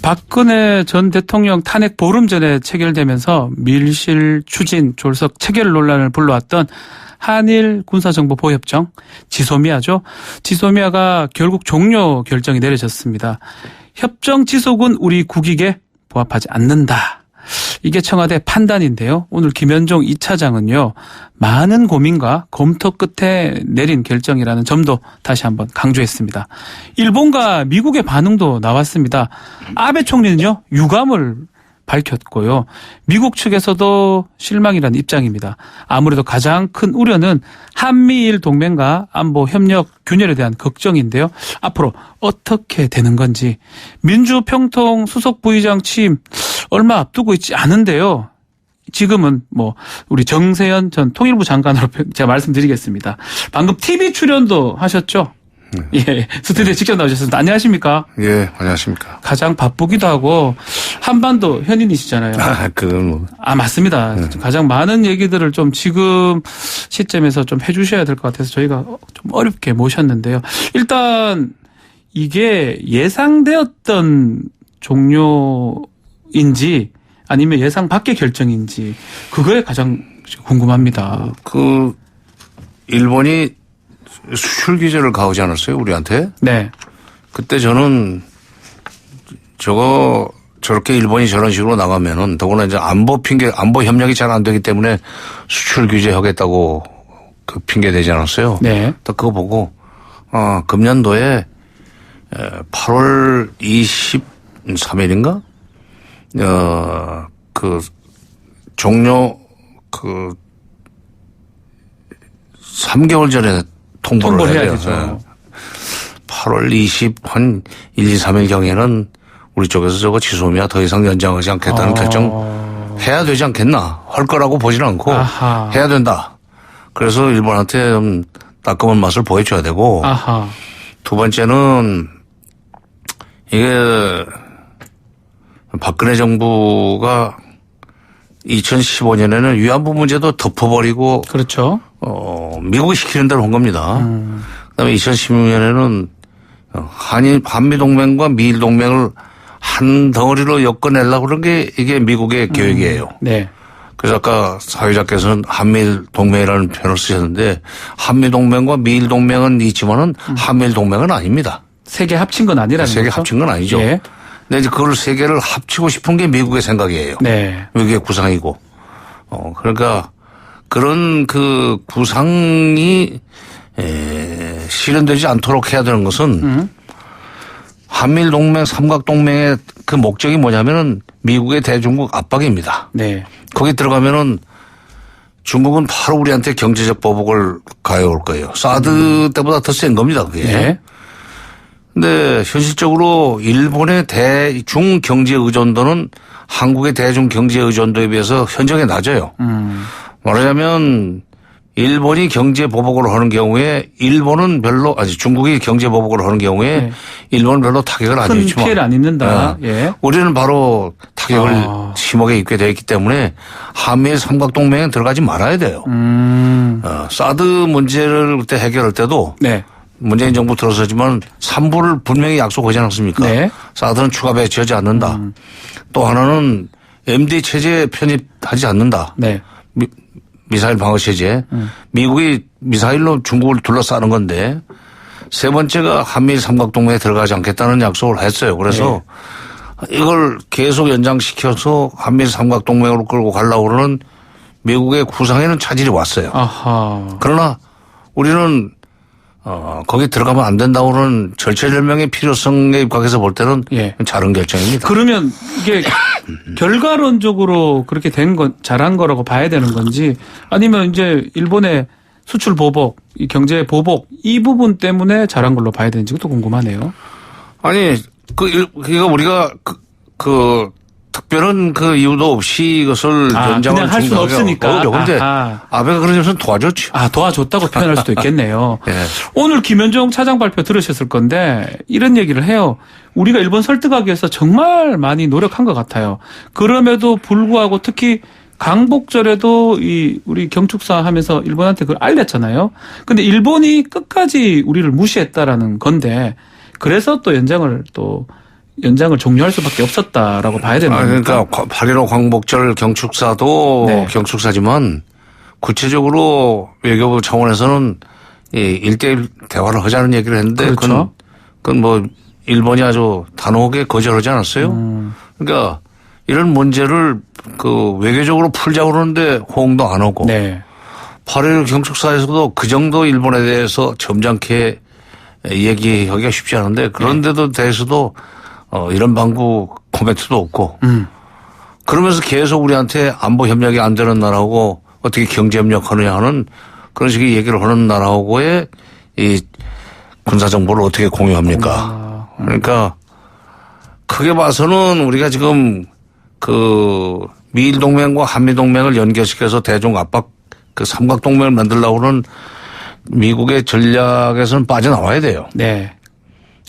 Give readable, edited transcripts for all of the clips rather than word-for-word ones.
박근혜 전 대통령 탄핵 보름 전에 체결되면서 밀실 추진 졸속 체결 논란을 불러왔던 한일 군사정보보호협정 지소미아죠. 지소미아가 결국 종료 결정이 내려졌습니다. 협정 지속은 우리 국익에 부합하지 않는다. 이게 청와대 판단인데요. 오늘 김현종 2차장은요. 많은 고민과 검토 끝에 내린 결정이라는 점도 다시 한번 강조했습니다. 일본과 미국의 반응도 나왔습니다. 아베 총리는요. 유감을 밝혔고요. 미국 측에서도 실망이라는 입장입니다. 아무래도 가장 큰 우려는 한미일 동맹과 안보 협력 균열에 대한 걱정인데요. 앞으로 어떻게 되는 건지 민주평통 수석 부의장 취임 얼마 앞두고 있지 않은데요. 지금은 우리 정세현 전 통일부 장관으로 제가 말씀드리겠습니다. 방금 TV 출연도 하셨죠? 예, 스튜디오에 직접 나오셨습니다. 안녕하십니까? 예, 안녕하십니까? 가장 바쁘기도 하고 한반도 현인이시잖아요. 그건 맞습니다. 가장 많은 얘기들을 좀 지금 시점에서 좀 해주셔야 될 것 같아서 저희가 좀 어렵게 모셨는데요. 일단 이게 예상되었던 종료인지 아니면 예상 밖의 결정인지 그거에 가장 궁금합니다. 일본이 수출 규제를 가하지 않았어요, 우리한테? 네. 그때 저는 저렇게 일본이 저런 식으로 나가면은 더구나 이제 안보 협력이 잘 안 되기 때문에 수출 규제 하겠다고 그 핑계 대지 않았어요. 네. 또 그거 보고, 금년도에 8월 23일인가? 종료 3개월 전에 통보를 해야 되죠. 8월 1, 2, 3일 경에는 우리 쪽에서 저거 지소미아 더 이상 연장하지 않겠다는 결정 해야 되지 않겠나. 할 거라고 보지는 않고 해야 된다. 그래서 일본한테 좀 따끔한 맛을 보여줘야 되고 두 번째는 이게 박근혜 정부가 2015년에는 위안부 문제도 덮어버리고 그렇죠. 미국이 시키는 대로 한 겁니다. 그다음에 2016년에는 한미동맹과 미일동맹을 한 덩어리로 엮어내려고 그런 게 이게 미국의 계획이에요. 네. 그래서 아까 사회자께서는 한미일동맹이라는 표현을 쓰셨는데 한미동맹과 미일동맹은 있지만은 한미일동맹은 아닙니다. 세 개 합친 건 아니라는 거죠? 세 개 합친 건 아니죠. 예. 근데 이제 그걸 세 개를 합치고 싶은 게 미국의 생각이에요. 네. 미국의 구상이고. 그러니까 그런 그 구상이 실현되지 않도록 해야 되는 것은 한미일 동맹, 삼각동맹의 그 목적이 뭐냐면은 미국의 대중국 압박입니다. 네. 거기 들어가면은 중국은 바로 우리한테 경제적 보복을 가해올 거예요. 사드 때보다 더 센 겁니다, 그게. 네. 근데 현실적으로 일본의 대중 경제 의존도는 한국의 대중 경제 의존도에 비해서 현저하게 낮아요. 말하자면 일본이 경제 보복을 하는 경우에 중국이 경제 보복을 하는 경우에 네. 일본은 별로 타격을 안 큰 입지만 피해를 안 입는다. 예. 우리는 바로 타격을 심하게 입게 되어 있기 때문에 한미일 삼각동맹에 들어가지 말아야 돼요. 사드 문제를 그때 해결할 때도 네. 문재인 정부 들어서지만 3부를 분명히 약속하지 않았습니까? 네. 사드는 추가 배치하지 않는다. 또 하나는 MD 체제 편입하지 않는다. 네. 미사일 방어 체제. 미국이 미사일로 중국을 둘러싸는 건데 세 번째가 한미일 삼각동맹에 들어가지 않겠다는 약속을 했어요. 그래서 이걸 계속 연장시켜서 한미일 삼각동맹으로 끌고 가려고 그러는 미국의 구상에는 차질이 왔어요. 그러나 우리는 거기 들어가면 안 된다고는 절체절명의 필요성에 입각해서 볼 때는 잘한 결정입니다. 그러면 이게 결과론적으로 그렇게 된 건 잘한 거라고 봐야 되는 건지 아니면 이제 일본의 수출 보복, 이 경제 보복 이 부분 때문에 잘한 걸로 봐야 되는지 그것도 궁금하네요. 아니, 그러니까 우리가 특별한 그 이유도 없이 이것을 연장을 그냥 할 수는 없으니까. 그런데 아베가 그런 점에서는 도와줬죠. 도와줬다고 표현할 수도 있겠네요. 네. 오늘 김현종 차장 발표 들으셨을 건데 이런 얘기를 해요. 우리가 일본 설득하기 위해서 정말 많이 노력한 것 같아요. 그럼에도 불구하고 특히 강복절에도 우리 경축사 하면서 일본한테 그걸 알렸잖아요. 근데 일본이 끝까지 우리를 무시했다라는 건데 그래서 또 연장을 또 연장을 종료할 수밖에 없었다라고 봐야 되는 겁니까? 그러니까 8.15 광복절 경축사도 네. 경축사지만 구체적으로 외교부 차원에서는 이 1대1 대화를 하자는 얘기를 했는데 그렇죠. 그건 뭐 일본이 아주 단호하게 거절하지 않았어요. 그러니까 이런 문제를 그 외교적으로 풀자고 그러는데 호응도 안 오고 네. 8.15 경축사에서도 그 정도 일본에 대해서 점잖게 얘기하기가 쉽지 않은데 그런데도 대해서도 이런 방구 코멘트도 없고 그러면서 계속 우리한테 안보 협력이 안 되는 나라하고 어떻게 경제 협력하느냐 하는 그런 식의 얘기를 하는 나라하고의 이 군사 정보를 어떻게 공유합니까? 그러니까 크게 봐서는 우리가 지금 그 미일 동맹과 한미 동맹을 연결시켜서 대중 압박 그 삼각 동맹을 만들려고 하는 미국의 전략에서는 빠져나와야 돼요. 네.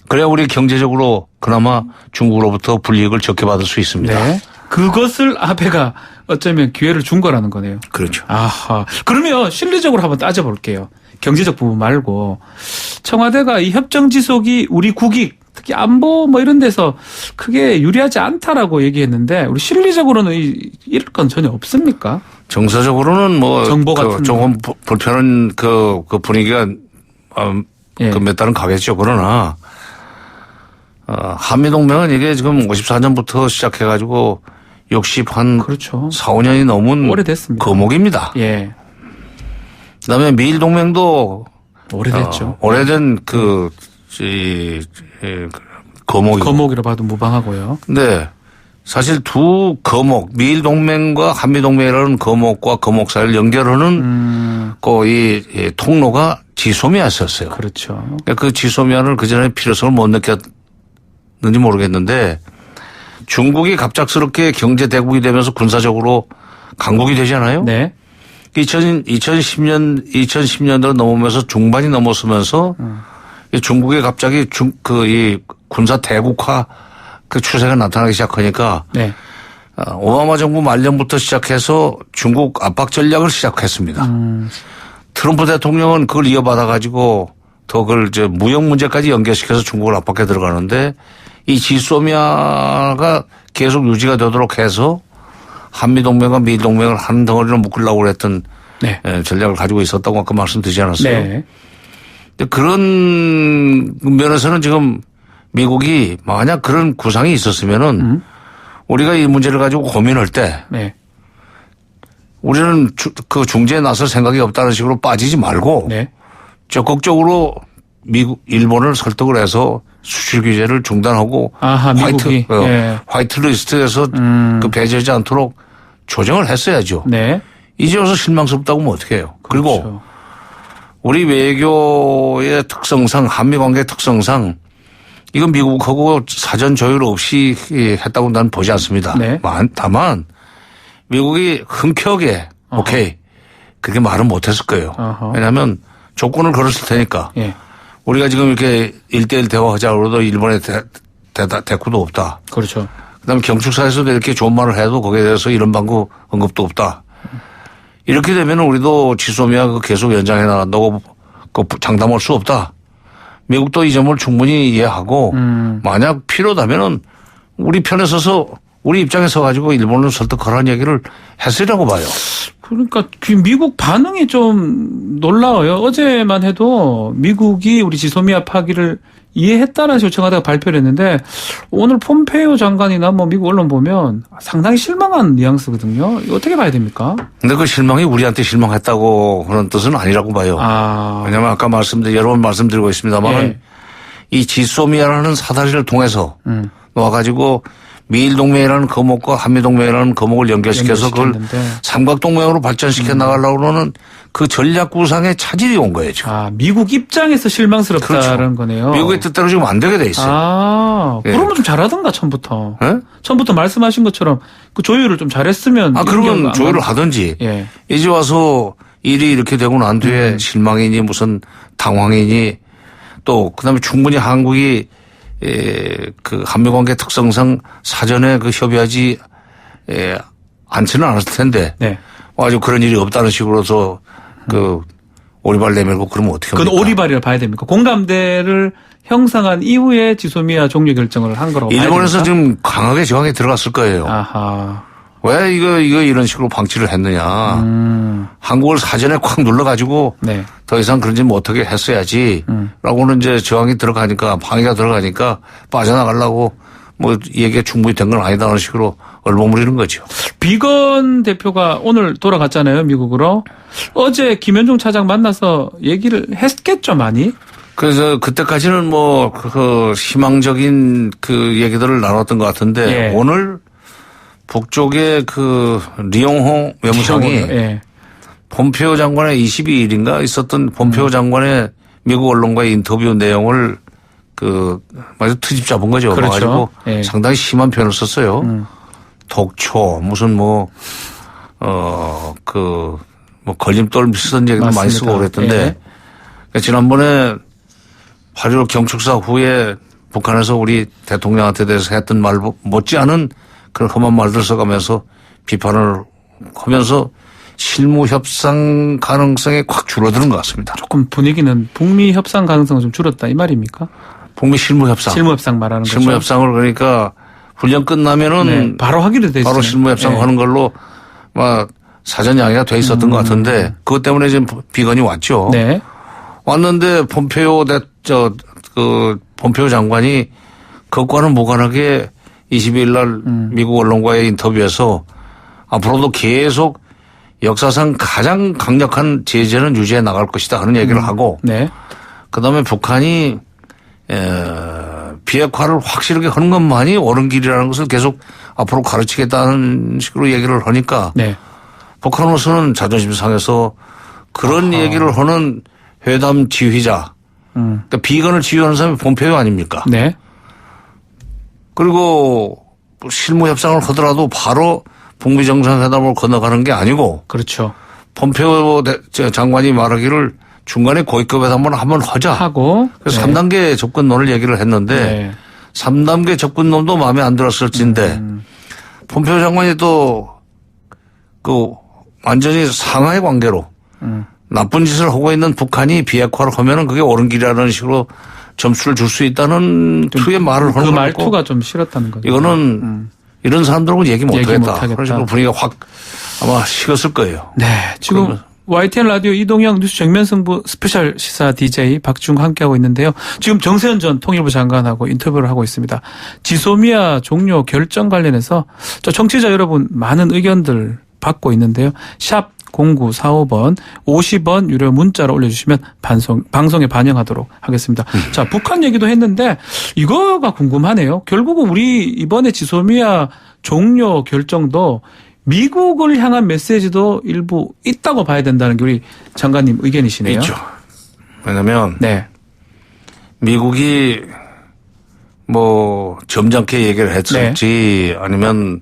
그래야 우리 경제적으로 그나마 중국으로부터 불이익을 적게 받을 수 있습니다. 네. 그것을 아베가 어쩌면 기회를 준 거라는 거네요. 그렇죠. 아하. 그러면 실리적으로 한번 따져볼게요. 경제적 부분 말고 청와대가 이 협정 지속이 우리 국익 특히 안보 뭐 이런 데서 크게 유리하지 않다라고 얘기했는데 우리 실리적으로는 이럴 건 전혀 없습니까? 정서적으로는 뭐 정보 같은 조금 불편한 그 분위기가 예. 그 몇 달은 가겠죠. 그러나 한미 동맹은 이게 지금 54년부터 시작해가지고 60한 그렇죠. 4, 5년이 넘은 오래됐습니다. 거목입니다. 예. 그다음에 미일 동맹도 오래됐죠. 오래된 거목이고. 거목이라 봐도 무방하고요. 근데 사실 두 거목, 미일 동맹과 한미 동맹이라는 거목과 거목 사이를 연결하는 이 통로가 지소미아였었어요. 그렇죠. 그 지소미아를 그 전에 필요성을 못 느꼈는지 모르겠는데 중국이 갑작스럽게 경제 대국이 되면서 군사적으로 강국이 되잖아요. 네. 2010년대로 넘으면서 중반이 넘어서면서 중국에 갑자기 이 군사 대국화 그 추세가 나타나기 시작하니까 네. 오바마 정부 말년부터 시작해서 중국 압박 전략을 시작했습니다. 트럼프 대통령은 그걸 이어받아 가지고 더 그걸 이제 무역 문제까지 연결시켜서 중국을 압박해 들어가는데 이 지소미아가 계속 유지가 되도록 해서 한미 동맹과 미일 동맹을 한 덩어리로 묶으려고 했던 네. 전략을 가지고 있었다고 아까 말씀드리지 않았어요. 네. 근데 그런 면에서는 지금 미국이 만약 그런 구상이 있었으면은 우리가 이 문제를 가지고 고민할 때 네. 우리는 그 중재에 나설 생각이 없다는 식으로 빠지지 말고 네. 적극적으로 일본을 설득을 해서 수출 규제를 중단하고 아하, 미국이. 예. 화이트 리스트에서 그 배제하지 않도록 조정을 했어야죠. 네. 이제 와서 실망스럽다고 하면 어떻게 해요. 그렇죠. 그리고 우리 외교의 특성상 한미 관계의 특성상 이건 미국하고 사전 조율 없이 했다고 나는 보지 않습니다. 네. 다만 미국이 흔쾌하게 오케이 그렇게 말은 못했을 거예요. 어허. 왜냐하면 조건을 걸었을 테니까. 예. 우리가 지금 이렇게 1대1 대화하자고 해도 일본의 대꾸도 없다. 그렇죠. 그다음에 경축사에서도 이렇게 좋은 말을 해도 거기에 대해서 이런 방구 언급도 없다. 이렇게 되면 우리도 지소미아 계속 연장해 나간다고 장담할 수 없다. 미국도 이 점을 충분히 이해하고 만약 필요하다면은 우리 편에 서서 우리 입장에 서 가지고 일본을 설득하라는 얘기를 했으리라고 봐요. 그러니까 미국 반응이 좀 놀라워요. 어제만 해도 미국이 우리 지소미아 파기를 이해했다는 식으로 청와대가 발표를 했는데 오늘 폼페이오 장관이나 뭐 미국 언론 보면 상당히 실망한 뉘앙스거든요. 이거 어떻게 봐야 됩니까? 근데 그 실망이 우리한테 실망했다고 그런 뜻은 아니라고 봐요. 왜냐하면 아까 여러 번 말씀드리고 있습니다만 예. 이 지소미아라는 사다리를 통해서 놓아가지고 미일 동맹이라는 거목과 한미 동맹이라는 거목을 연결시켜서 그걸 삼각 동맹으로 발전시켜 나가려고 하는 그 전략 구상에 차질이 온 거예요. 지금. 미국 입장에서 실망스럽다는 그렇죠. 거네요. 미국의 뜻대로 지금 안 되게 돼 있어요. 그러면 좀 잘하던가 처음부터. 네? 처음부터 말씀하신 것처럼 그 조율을 좀 잘했으면. 그러면 조율을 하든지. 예. 이제 와서 일이 이렇게 되고 난 뒤에 실망이니 무슨 당황이니 또 그다음에 충분히 한국이 그 한미관계 특성상 사전에 그 협의하지 않지는 않았을 텐데 네. 아주 그런 일이 없다는 식으로서 그 오리발 내밀고 그러면 어떻게 합니까? 그건 오리발이라 봐야 됩니까? 공감대를 형성한 이후에 지소미아 종료 결정을 한 거라고 봐야 일본에서 됩니까? 지금 강하게 저항이 들어갔을 거예요. 아하. 왜 이거 이런 식으로 방치를 했느냐. 한국을 사전에 콱 눌러가지고 네. 더 이상 그런지 못하게 했어야지. 라고는 이제 저항이 들어가니까 방해가 들어가니까 빠져나가려고 뭐 얘기가 충분히 된 건 아니다. 하는 식으로 얼버무리는 거죠. 비건 대표가 오늘 돌아갔잖아요. 미국으로. 어제 김현종 차장 만나서 얘기를 했겠죠. 많이. 그래서 그때까지는 뭐 그 희망적인 그 얘기들을 나눴던 것 같은데 예. 오늘 북쪽의 그 리용호 외무상이 예. 폼페오 장관의 22일인가 있었던 폼페오 장관의 미국 언론과의 인터뷰 내용을 그 마치 트집 잡은 거죠. 그렇죠. 가지고 예. 상당히 심한 표현을 썼어요. 독초 무슨 뭐 걸림돌 비슷한 얘기도 많이 쓰고 맞습니다. 그랬던데 예. 그러니까 지난번에 8.15 경축사 후에 북한에서 우리 대통령한테 대해서 했던 말 못지않은 그런 험한 말들 써가면서 비판을 하면서 실무 협상 가능성이 확 줄어드는 것 같습니다. 조금 분위기는 북미 협상 가능성은 좀 줄었다 이 말입니까? 북미 실무 협상. 실무 협상 말하는 거죠. 실무 협상을 그러니까 훈련 끝나면은 네, 바로 하기로 돼 있어요. 바로 실무 협상하는 걸로 막 사전 양해가 돼 있었던 것 같은데 그것 때문에 지금 비건이 왔죠. 네. 왔는데 폼페오 폼페오 장관이 그것과는 무관하게 22일 날 미국 언론과의 인터뷰에서 앞으로도 계속 역사상 가장 강력한 제재는 유지해 나갈 것이다 하는 얘기를 하고 네. 그다음에 북한이 비핵화를 확실하게 하는 것만이 옳은 길이라는 것을 계속 앞으로 가르치겠다는 식으로 얘기를 하니까 네. 북한으로서는 자존심 상해서 그런 얘기를 하는 회담 지휘자 그러니까 비건을 지휘하는 사람이 폼페오 아닙니까? 네. 그리고 실무 협상을 하더라도 바로 북미 정상회담을 건너가는 게 아니고 그렇죠. 폼페오 장관이 말하기를 중간에 고위급 회담을 한번 하자. 하고. 그래서 네. 3단계 접근론을 얘기를 했는데 네. 3단계 접근론도 마음에 안 들었을진데 폼페오 장관이 또 그 완전히 상하의 관계로 나쁜 짓을 하고 있는 북한이 비핵화를 하면은 그게 옳은 길이라는 식으로 점수를 줄 수 있다는 투의 말을 하는 그 거고 말투가 좀 싫었다는 거죠. 이거는 이런 사람들하고는 얘기 못하겠다. 못하겠다. 그런 식으로 분위기가 확 아마 식었을 거예요. 네. 지금 YTN 라디오 이동영 뉴스 정면승부 스페셜 시사 DJ 박중 함께하고 있는데요. 지금 정세현 전 통일부 장관하고 인터뷰를 하고 있습니다. 지소미아 종료 결정 관련해서 저 청취자 여러분 많은 의견들 받고 있는데요. 샵 0945번 50원 유료 문자로 올려주시면 방송에 반영하도록 하겠습니다. 자, 북한 얘기도 했는데 이거가 궁금하네요. 결국은 우리 이번에 지소미아 종료 결정도 미국을 향한 메시지도 일부 있다고 봐야 된다는 게 우리 장관님 의견이시네요. 있죠. 왜냐하면 네. 미국이 뭐 점잖게 얘기를 했을지 아니면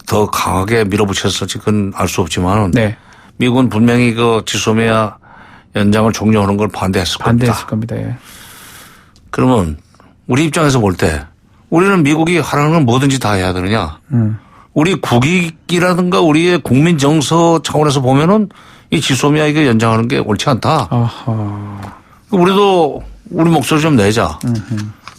더 강하게 밀어붙였을지 그건 알 수 없지만 네. 미국은 분명히 그 지소미아 연장을 종료하는 걸 반대했을 겁니다. 예. 그러면 우리 입장에서 볼 때 우리는 미국이 하라는 건 뭐든지 다 해야 되느냐. 우리 국익이라든가 우리의 국민 정서 차원에서 보면은 이 지소미아 이거 연장하는 게 옳지 않다. 아하. 우리도 우리 목소리 좀 내자.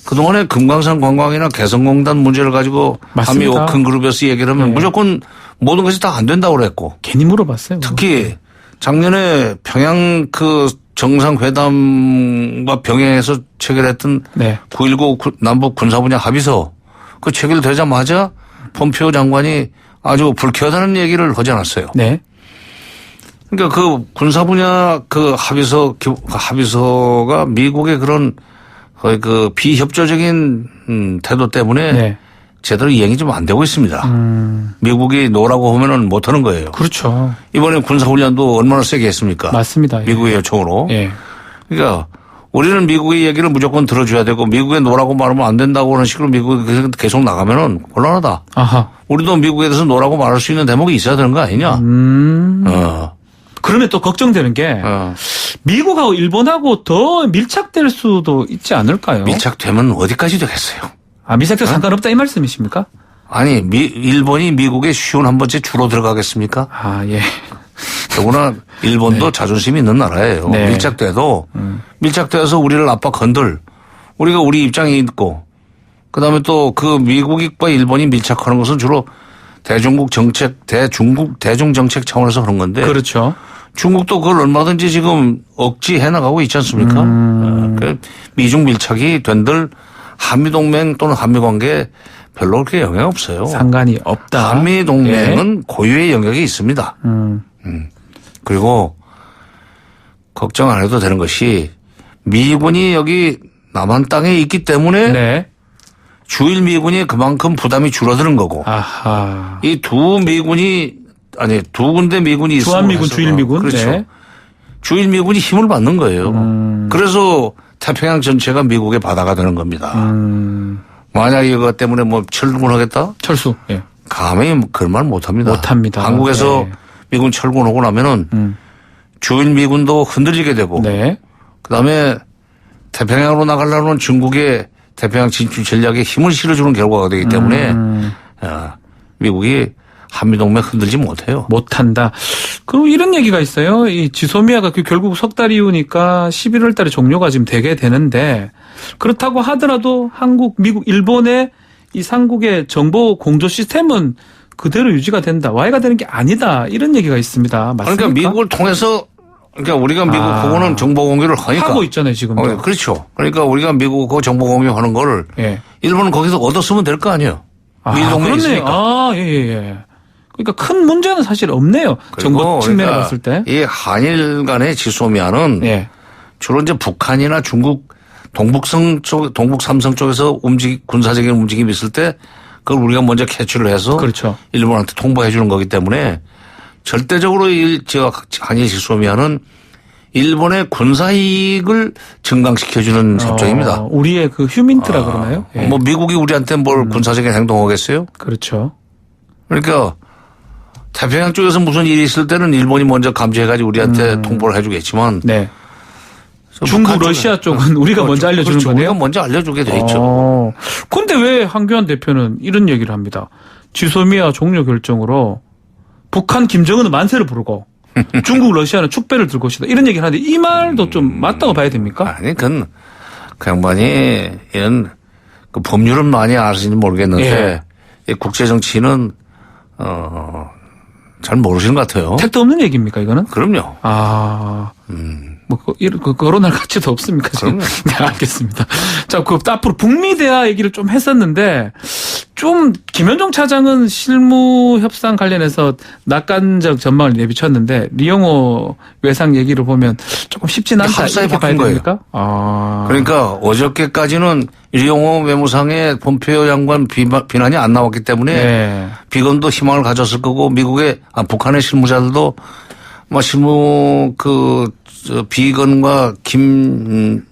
그동안에 금강산 관광이나 개성공단 문제를 가지고 한미 맞습니다. 워킹 그룹에서 얘기를 하면 네. 무조건 모든 것이 다 안 된다고 그랬고. 괜히 물어봤어요. 특히 작년에 평양 그 정상회담과 병행해서 체결했던 네. 9.19 남북 군사분야 합의서 그 체결되자마자 폼페오 장관이 아주 불쾌하다는 얘기를 하지 않았어요. 네. 그러니까 그 군사분야 그 합의서가 미국의 그런 거의 그 비협조적인 태도 때문에 네. 제대로 이행이 좀 안 되고 있습니다. 미국이 노라고 하면은 못 하는 거예요. 그렇죠. 이번에 군사훈련도 얼마나 세게 했습니까? 맞습니다. 예. 미국의 요청으로. 예. 그러니까 우리는 미국의 얘기를 무조건 들어줘야 되고 미국에 노라고 말하면 안 된다고 하는 식으로 미국이 계속 나가면은 곤란하다. 아하. 우리도 미국에 대해서 노라고 말할 수 있는 대목이 있어야 되는 거 아니냐. 그러면 또 걱정되는 게 미국하고 일본하고 더 밀착될 수도 있지 않을까요? 밀착되면 어디까지 되겠어요? 아, 밀착도 상관없다 이 말씀이십니까? 아니, 일본이 미국에 쉬운 한 번째 주로 들어가겠습니까? 아, 예. 더구나 일본도 네. 자존심이 있는 나라예요. 네. 밀착돼도 밀착돼서 우리를 압박한들 우리가 우리 입장이 있고 그다음에 또 그 미국과 일본이 밀착하는 것은 주로 대중국 대중정책 차원에서 그런 건데. 그렇죠. 중국도 그걸 얼마든지 지금 억지해 나가고 있지 않습니까? 그 미중 밀착이 된들 한미동맹 또는 한미관계에 별로 그렇게 영향 없어요. 상관이 없다. 한미동맹은 예. 고유의 영역이 있습니다. 그리고 걱정 안 해도 되는 것이 미군이 여기 남한 땅에 있기 때문에 네. 주일 미군이 그만큼 부담이 줄어드는 거고 아하. 이 두 군데 미군이 있으면 주한미군, 주일미군. 그렇죠. 네. 주일미군이 힘을 받는 거예요. 그래서 태평양 전체가 미국의 바다가 되는 겁니다. 만약 이거 때문에 뭐 철군하겠다? 철수. 예. 감히 그런 말 못합니다. 못합니다. 한국에서 네. 미군 철군하고 나면은 주일미군도 흔들리게 되고 네. 그다음에 태평양으로 나가려는 중국의 태평양 진출 전략에 힘을 실어주는 결과가 되기 때문에 미국이 한미동맹 흔들지 못해요. 못한다. 그리고 이런 얘기가 있어요. 이 지소미아가 결국 석 달 이후니까 11월 달에 종료가 지금 되게 되는데 그렇다고 하더라도 한국, 미국, 일본의 이 삼국의 정보 공조 시스템은 그대로 유지가 된다. 와해가 되는 게 아니다. 이런 얘기가 있습니다. 맞습니까? 그러니까 미국을 통해서 그러니까 우리가 미국하고는 정보 공유를 하니까. 하고 있잖아요, 지금도. 그렇죠. 그러니까 우리가 미국하고 정보 공유하는 거를 예. 일본은 거기서 얻었으면 될 거 아니에요. 밀동맹이 있으니까. 아, 예. 그러니까 큰 문제는 사실 없네요. 정보 측면에 그러니까 봤을 때. 이 한일 간의 지소미아는 예. 주로 이제 북한이나 중국 동북 삼성 쪽에서 군사적인 움직임이 있을 때 그걸 우리가 먼저 캐치를 해서 그렇죠. 일본한테 통보해 주는 거기 때문에 절대적으로 한일 지소미아는 일본의 군사 이익을 증강시켜주는 협정입니다. 우리의 그 휴민트라 그러나요? 예. 뭐 미국이 우리한테 뭘 군사적인 행동하겠어요? 그렇죠. 그러니까 태평양 쪽에서 무슨 일이 있을 때는 일본이 먼저 감지해가지고 우리한테 통보를 해주겠지만 네. 중국, 러시아 쪽은 우리가 먼저 알려주는 그렇죠. 거네요. 우리가 먼저 알려주게 돼 있죠. 그런데 왜 한교안 대표는 이런 얘기를 합니다. 지소미아 종료 결정으로 북한 김정은은 만세를 부르고 중국, 러시아는 축배를 들 것이다. 이런 얘기를 하는데 이 말도 좀 맞다고 봐야 됩니까? 아니, 그 양반이 이런 그 법률은 많이 아시는지 모르겠는데 예. 이 국제 정치는 잘 모르시는 것 같아요. 택도 없는 얘기입니까, 이거는? 그럼요. 뭐, 거론할 가치도 없습니까, 지금? 그럼요. 네, 알겠습니다. 자, 앞으로 북미 대화 얘기를 좀 했었는데, 좀, 김현종 차장은 실무 협상 관련해서 낙관적 전망을 내비쳤는데, 리용호 외상 얘기를 보면 조금 쉽진 않다. 합사에 이렇게 봐야 바뀐 거예요. 됩니까? 그러니까 어저께까지는 리용호 외무상의 폼페이오 장관 비난이 안 나왔기 때문에 네. 비건도 희망을 가졌을 거고 북한의 실무자들도 뭐 실무 비건과 김명길?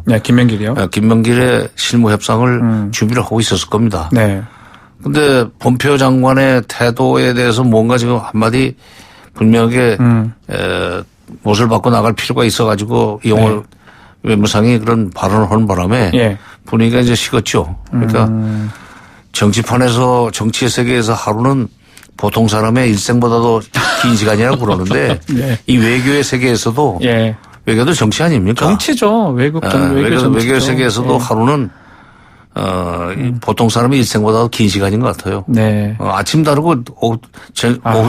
네, 김명길이요. 김명길의 실무 협상을 준비를 하고 있었을 겁니다. 네. 근데 폼페이오 장관의 태도에 대해서 뭔가 지금 한마디 분명하게 못을 받고 나갈 필요가 있어가지고 이용호 외무상이 그런 발언을 하는 바람에 예. 분위기가 이제 식었죠. 그러니까 정치판에서 정치의 세계에서 하루는 보통 사람의 일생보다도 긴 시간이라고 그러는데 네. 이 외교의 세계에서도 예. 외교도 정치 아닙니까? 정치죠. 외교 정치죠. 외교 세계에서도 예. 하루는 보통 사람의 일생보다도 긴 시간인 것 같아요. 네. 아침 다르고 오후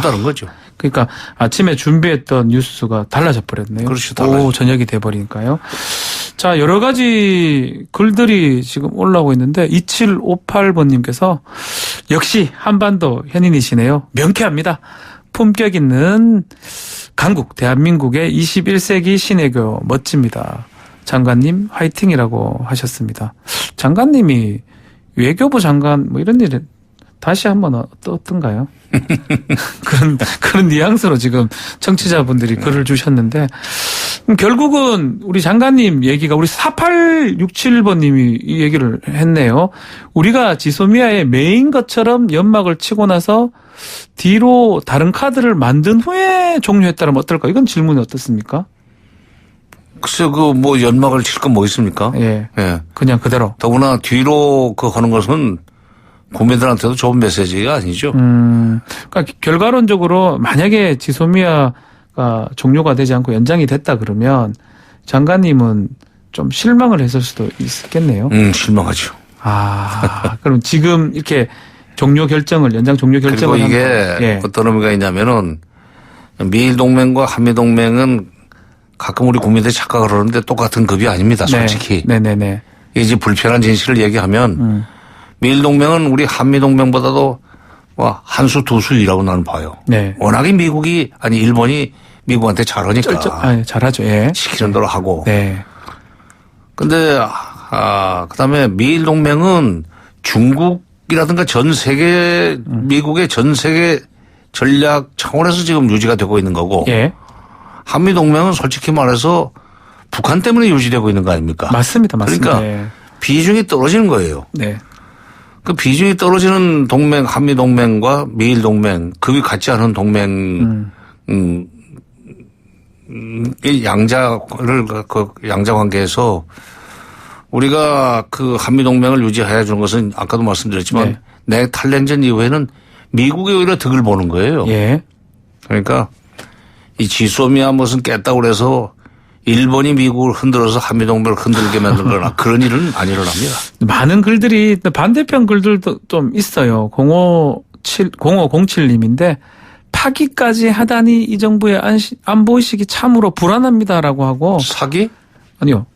다른 거죠. 그러니까 아침에 준비했던 뉴스가 달라져 버렸네요. 그렇죠. 오후 저녁이 돼버리니까요. 자, 여러 가지 글들이 지금 올라오고 있는데 2758번님께서 역시 한반도 현인이시네요. 명쾌합니다. 품격 있는 강국 대한민국의 21세기 신외교 멋집니다. 장관님 화이팅이라고 하셨습니다. 장관님이 외교부 장관 뭐 이런 일은 다시 한번 어떤가요? 그런 뉘앙스로 지금 청취자분들이 글을 주셨는데 결국은 우리 장관님 얘기가 우리 4867번님이 이 얘기를 했네요. 우리가 지소미아의 메인 것처럼 연막을 치고 나서 뒤로 다른 카드를 만든 후에 종료했다면 어떨까? 이건 질문이 어떻습니까? 글쎄 뭐 연막을 칠 건 뭐 있습니까? 예. 예. 그냥 그대로. 더구나 뒤로 하는 것은 국민들한테도 좋은 메시지가 아니죠. 그러니까 결과론적으로 만약에 지소미아가 종료가 되지 않고 연장이 됐다 그러면 장관님은 좀 실망을 했을 수도 있겠네요. 실망하죠. 그럼 지금 이렇게 연장 종료 결정을 그리고 이게 어떤 의미가 있냐면은 미일 동맹과 한미 동맹은 가끔 우리 국민들이 착각을 하는데 똑같은 급이 아닙니다. 솔직히. 네네네. 이제 불편한 진실을 얘기하면 미일 동맹은 우리 한미 동맹보다도 한 수 두 수이라고 나는 봐요. 네. 워낙에 일본이 미국한테 잘하니까. 잘하죠. 예. 시키는 대로 하고. 네. 근데 그다음에 미일 동맹은 중국이라든가 전 세계 미국의 전 세계 전략 차원에서 지금 유지가 되고 있는 거고. 예. 한미 동맹은 솔직히 말해서 북한 때문에 유지되고 있는 거 아닙니까? 맞습니다. 그러니까 비중이 떨어지는 거예요. 네. 그 비중이 떨어지는 동맹, 한미 동맹과 미일 동맹, 급이 같지 않은 동맹, 양자 관계에서 우리가 그 한미 동맹을 유지해야 주는 것은 아까도 말씀드렸지만 탈냉전 이후에는 미국이 오히려 득을 보는 거예요. 예. 그러니까 이 지소미아 무슨 깼다고 그래서 일본이 미국을 흔들어서 한미동맹을 흔들게 만들거나 그런 일은 안 일어납니다. 많은 글들이 반대편 글들도 좀 있어요. 0507님인데 파기까지 하다니 이 정부의 안보의식이 참으로 불안합니다라고 하고. 사기? 아니요.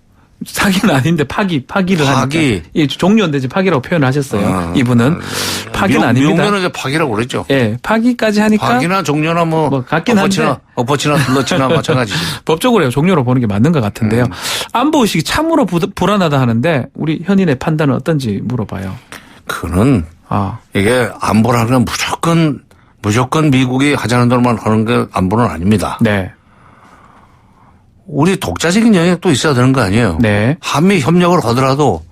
사기는 아닌데 파기를 하니까. 예, 종료인데 파기라고 표현을 하셨어요. 이분은. 파기는 아닙니다. 미국면은 이제 파기라고 그랬죠. 예, 파기까지 하니까. 파기나 종료나 같긴 한데. 엎어치나 둘러치나 마찬가지죠. 법적으로 종료로 보는 게 맞는 것 같은데요. 안보의식이 참으로 불안하다 하는데 우리 현인의 판단은 어떤지 물어봐요. 그는 이게 안보라는 무조건 미국이 하자는 대로만 하는 게 안보는 아닙니다. 네. 우리 독자적인 영역도 있어야 되는 거 아니에요. 네. 한미 협력을 하더라도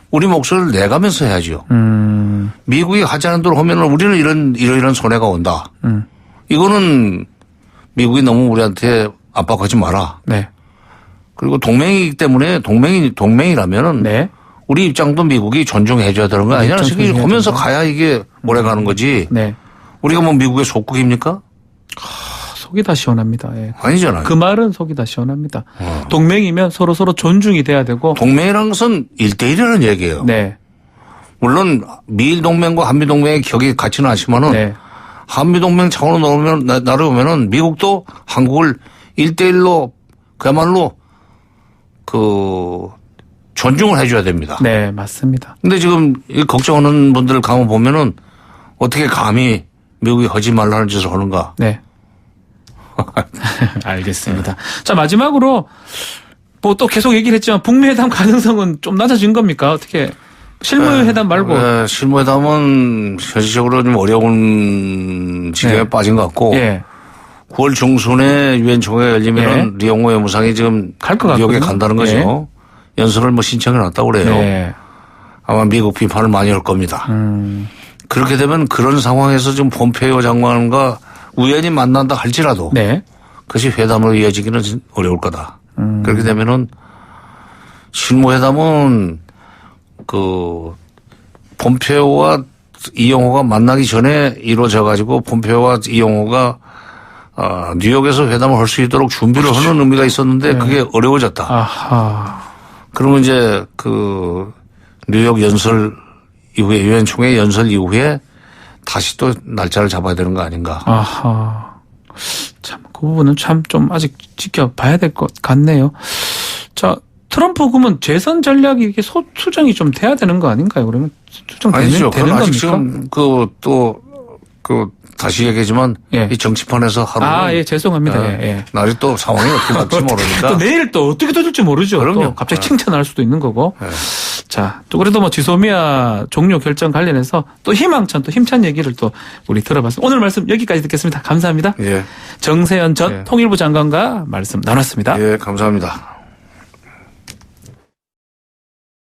우리 목소리를 내가면서 해야죠. 미국이 하자는 대로 하면 우리는 이런 손해가 온다. 이거는 미국이 너무 우리한테 압박하지 마라. 네. 그리고 동맹이기 때문에 동맹이라면은 네. 우리 입장도 미국이 존중해 줘야 되는 거 아니냐. 하면서 가야 이게 오래 가는 거지. 네. 우리가 뭐 미국의 속국입니까? 속이 다 시원합니다. 예. 아니잖아요. 그 말은 속이 다 시원합니다. 동맹이면 서로 존중이 돼야 되고. 동맹이라는 것은 1대1이라는 얘기예요. 네. 물론 미일 동맹과 한미 동맹의 격이 같지는 않지만은 네. 한미 동맹 차원으로 나르면은 미국도 한국을 1대1로 그야말로 존중을 해줘야 됩니다. 네, 맞습니다. 근데 지금 걱정하는 분들 가만 보면은 어떻게 감히 미국이 하지 말라는 짓을 하는가? 네. 알겠습니다. 자, 마지막으로 뭐 또 계속 얘기를 했지만 북미 회담 가능성은 좀 낮아진 겁니까? 어떻게 실무 회담 말고? 네, 실무 회담은 현실적으로 좀 어려운 지경에 빠진 것 같고. 9월 중순에 유엔 총회가 열리면은 리옹호 외무상이 지금 뉴욕에 간다는 거죠. 연설을 신청해 놨다고 그래요. 아마 미국 비판을 많이 할 겁니다. 그렇게 되면 그런 상황에서 지금 폼페이오 장관과 우연히 만난다 할지라도 그것이 회담으로 이어지기는 어려울 거다. 그렇게 되면은 실무회담은 폼페이오와 이영호가 만나기 전에 이루어져 가지고 폼페이오와 이영호가 뉴욕에서 회담을 할 수 있도록 준비를 하는 의미가 있었는데 그게 어려워졌다. 아하. 그러면 이제 뉴욕 연설 이후에 유엔 총회 연설 이후에 다시 또 날짜를 잡아야 되는 거 아닌가. 아하. 참, 그 부분은 참 좀 아직 지켜봐야 될 것 같네요. 자, 트럼프 그러면 재선 전략이 이렇게 수정이 좀 돼야 되는 거 아닌가요? 그러면 수정되는 겁니까? 아직 지금 다시 얘기하지만 이 정치판에서 하루 죄송합니다. 날이 또 상황이 어떻게 될지 모르니까 또 내일 또 어떻게 될지 모르죠. 그럼요. 또 갑자기 칭찬할 수도 있는 거고. 자, 또 그래도 뭐 지소미아 종료 결정 관련해서 또 힘찬 얘기를 또 우리 들어봤습니다. 오늘 말씀 여기까지 듣겠습니다. 감사합니다. 정세현 전 통일부 장관과 말씀 나눴습니다. 감사합니다.